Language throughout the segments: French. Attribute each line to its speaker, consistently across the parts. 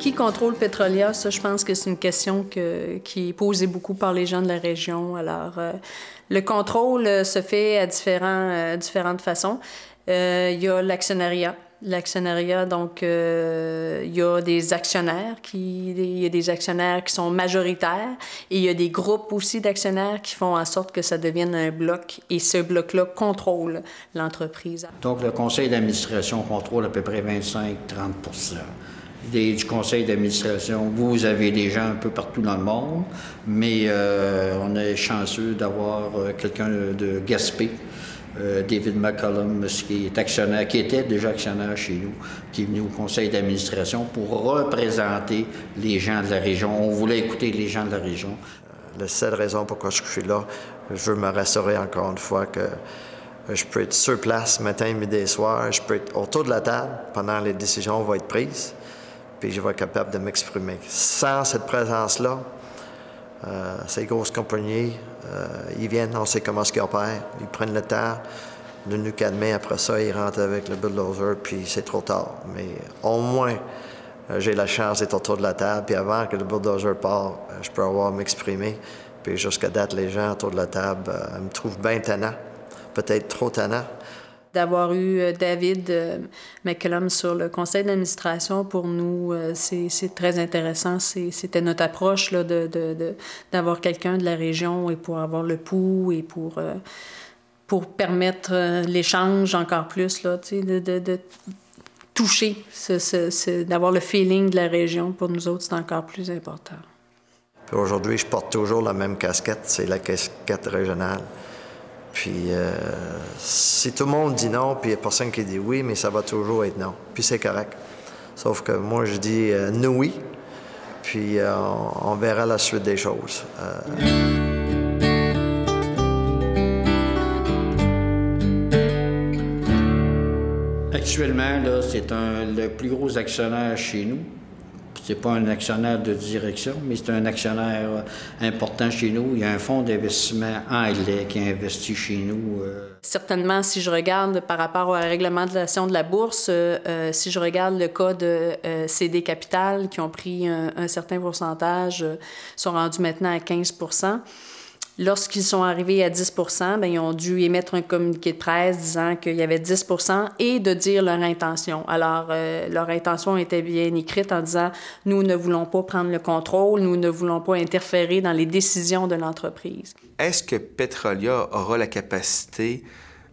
Speaker 1: Qui contrôle Petrolia? Ça, je pense que c'est une question qui est posée beaucoup par les gens de la région. Alors, le contrôle se fait à différentes façons. Il y a l'actionnariat. L'actionnariat, donc, il y a des actionnaires il y a des actionnaires qui sont majoritaires et il y a des groupes aussi d'actionnaires qui font en sorte que ça devienne un bloc et ce bloc-là contrôle l'entreprise.
Speaker 2: Donc, le conseil d'administration contrôle à peu près 25-30 du conseil d'administration. Vous avez des gens un peu partout dans le monde, mais on est chanceux d'avoir quelqu'un de Gaspé, David McCollum, qui était déjà actionnaire chez nous, qui est venu au conseil d'administration pour représenter les gens de la région. On voulait écouter les gens de la région.
Speaker 3: La seule raison pourquoi je suis là, je veux me rassurer encore une fois que je peux être sur place matin, midi et soir, je peux être autour de la table pendant les décisions vont être prises, puis je vais être capable de m'exprimer. Sans cette présence-là, ces grosses compagnies, ils viennent, on sait comment ils opèrent, ils prennent le temps de nous calmer. Après ça, ils rentrent avec le bulldozer, puis c'est trop tard. Mais au moins, j'ai la chance d'être autour de la table, puis avant que le bulldozer part, je peux avoir m'exprimer. Puis jusqu'à date, les gens autour de la table me trouvent bien tannant, peut-être trop tannant.
Speaker 1: D'avoir eu David McCollum sur le conseil d'administration, pour nous, c'est très intéressant. C'était notre approche là, d'avoir quelqu'un de la région et pour avoir le pouls et pour permettre l'échange encore plus, là, de toucher, d'avoir le feeling de la région. Pour nous autres, c'est encore plus important.
Speaker 3: Aujourd'hui, je porte toujours la même casquette, c'est la casquette régionale. Puis si tout le monde dit non, puis il n'y a personne qui dit oui, mais ça va toujours être non. Puis c'est correct. Sauf que moi, je dis nous oui, puis on verra la suite des choses.
Speaker 2: Actuellement, là, c'est le plus gros actionnaire chez nous. C'est pas un actionnaire de direction, mais c'est un actionnaire important chez nous. Il y a un fonds d'investissement anglais qui a investi chez nous.
Speaker 1: Certainement, si je regarde par rapport à la réglementation de la bourse, si je regarde le cas de CD Capital, qui ont pris un certain pourcentage, sont rendus maintenant à 15 %. Lorsqu'ils sont arrivés à 10 %, bien, ils ont dû émettre un communiqué de presse disant qu'il y avait 10 % et de dire leur intention. Alors, leur intention était bien écrite en disant « Nous ne voulons pas prendre le contrôle, nous ne voulons pas interférer dans les décisions de l'entreprise. »
Speaker 4: Est-ce que Petrolia aura la capacité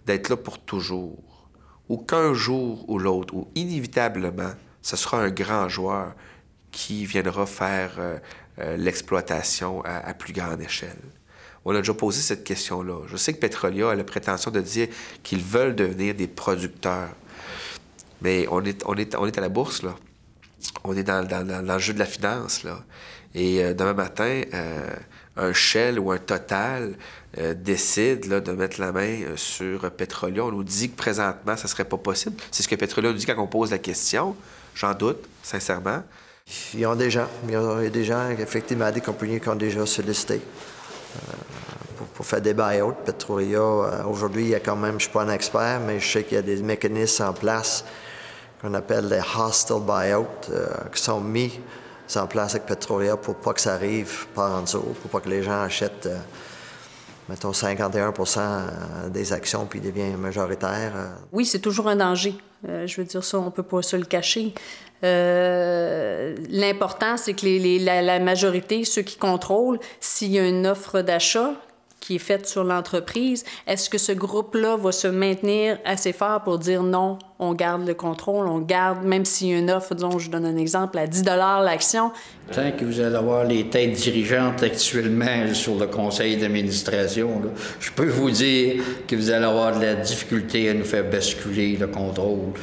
Speaker 4: d'être là pour toujours? Ou qu'un jour ou l'autre, ou inévitablement, ce sera un grand joueur qui viendra faire l'exploitation à plus grande échelle? On a déjà posé cette question-là. Je sais que Petrolia a la prétention de dire qu'ils veulent devenir des producteurs. Mais on est à la bourse, là. On est dans le jeu de la finance, là. Et demain matin, un Shell ou un Total décide là, de mettre la main sur Petrolia. On nous dit que présentement, ça ne serait pas possible. C'est ce que Petrolia nous dit quand on pose la question. J'en doute, sincèrement.
Speaker 3: Il y a des gens, effectivement, des compagnies qui ont déjà sollicité. Pour faire des buy-outs. Petrolia, aujourd'hui, il y a quand même, je ne suis pas un expert, mais je sais qu'il y a des mécanismes en place qu'on appelle les hostile buy-outs, qui sont mis en place avec Petrolia pour pas que ça arrive par en dessous, pour pas que les gens achètent, mettons, 51 % des actions puis deviennent majoritaires.
Speaker 1: Oui, c'est toujours un danger. Je veux dire ça, on ne peut pas se le cacher. L'important, c'est que la majorité, ceux qui contrôlent, s'il y a une offre d'achat qui est faite sur l'entreprise, est-ce que ce groupe-là va se maintenir assez fort pour dire non, on garde le contrôle, on garde, même s'il y a une offre, disons, je donne un exemple, à 10 $ l'action.
Speaker 2: Tant que vous allez avoir les têtes dirigeantes actuellement sur le conseil d'administration, je peux vous dire que vous allez avoir de la difficulté à nous faire basculer le contrôle.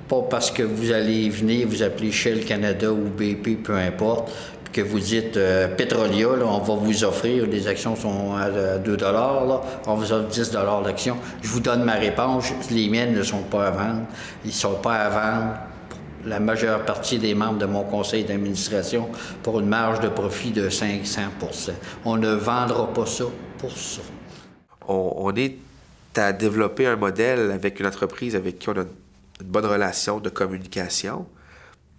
Speaker 2: Pas parce que vous allez venir vous appeler Shell Canada ou BP, peu importe, que vous dites Petrolia, là, on va vous offrir, les actions sont à 2 $, là, on vous offre 10 $ l'action. Je vous donne ma réponse, les miennes ne sont pas à vendre. Ils ne sont pas à vendre pour la majeure partie des membres de mon conseil d'administration pour une marge de profit de 500 %. On ne vendra pas ça pour ça.
Speaker 4: On est à développer un modèle avec une entreprise avec qui on a une bonne relation de communication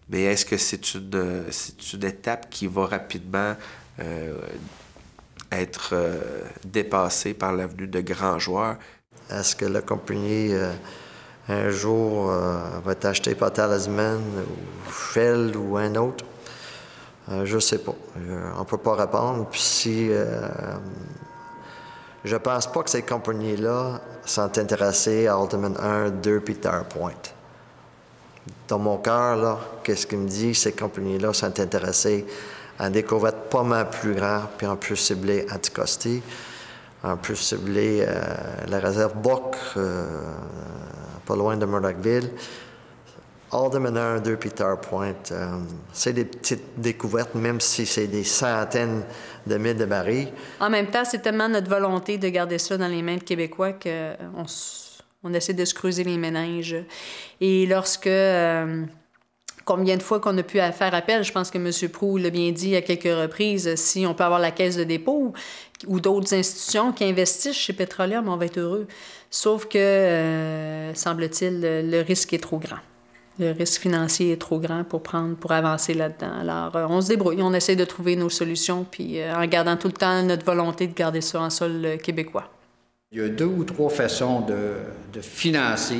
Speaker 4: Mais est-ce que c'est une étape qui va rapidement être dépassée par l'avenue de grands joueurs?
Speaker 3: Est-ce que la compagnie, un jour, va être achetée par Talisman ou Shell ou un autre? Je ne sais pas. On ne peut pas répondre. Puis si... je pense pas que ces compagnies-là sont intéressées à Alderman 1, 2 puis Tire Point. Dans mon cœur, là, qu'est-ce qui me dit? Ces compagnies-là sont intéressées à une découverte pas mal plus grande, puis on peut cibler Anticosti, on peut cibler la réserve Bock, pas loin de Murdochville. Alderman 1, 2 puis Tire Point, c'est des petites découvertes, même si c'est des centaines de mille de barils.
Speaker 1: En même temps, c'est tellement notre volonté de garder ça dans les mains de Québécois qu'on essaie de se creuser les méninges. Et lorsque... combien de fois qu'on a pu faire appel, je pense que M. Proulx l'a bien dit à quelques reprises, si on peut avoir la Caisse de dépôt ou d'autres institutions qui investissent chez Petroleum, on va être heureux. Sauf que, semble-t-il, le risque est trop grand. Le risque financier est trop grand pour avancer là-dedans. Alors, on se débrouille, on essaie de trouver nos solutions, puis en gardant tout le temps notre volonté de garder ça en sol québécois.
Speaker 2: Il y a 2 ou 3 façons de financer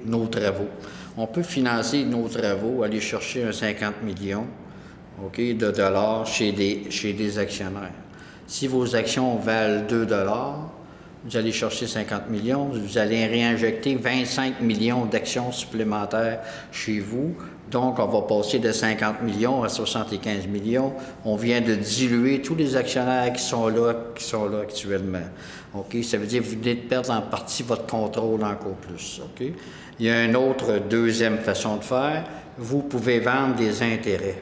Speaker 2: nos travaux. On peut financer nos travaux, aller chercher un 50 millions de dollars chez des actionnaire. Si vos actions valent 2 dollars, vous allez chercher 50 millions, vous allez réinjecter 25 millions d'actions supplémentaires chez vous. Donc, on va passer de 50 millions à 75 millions. On vient de diluer tous les actionnaires qui sont là actuellement. Ça veut dire que vous venez de perdre en partie votre contrôle encore plus. Il y a une autre deuxième façon de faire. Vous pouvez vendre des intérêts.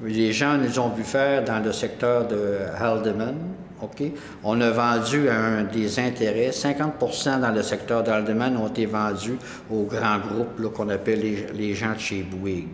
Speaker 2: Les gens nous ont vu faire dans le secteur de Haldimand. On a vendu des intérêts. 50% dans le secteur d'Haldimand ont été vendus aux grands groupes qu'on appelle les gens de chez Bouygues.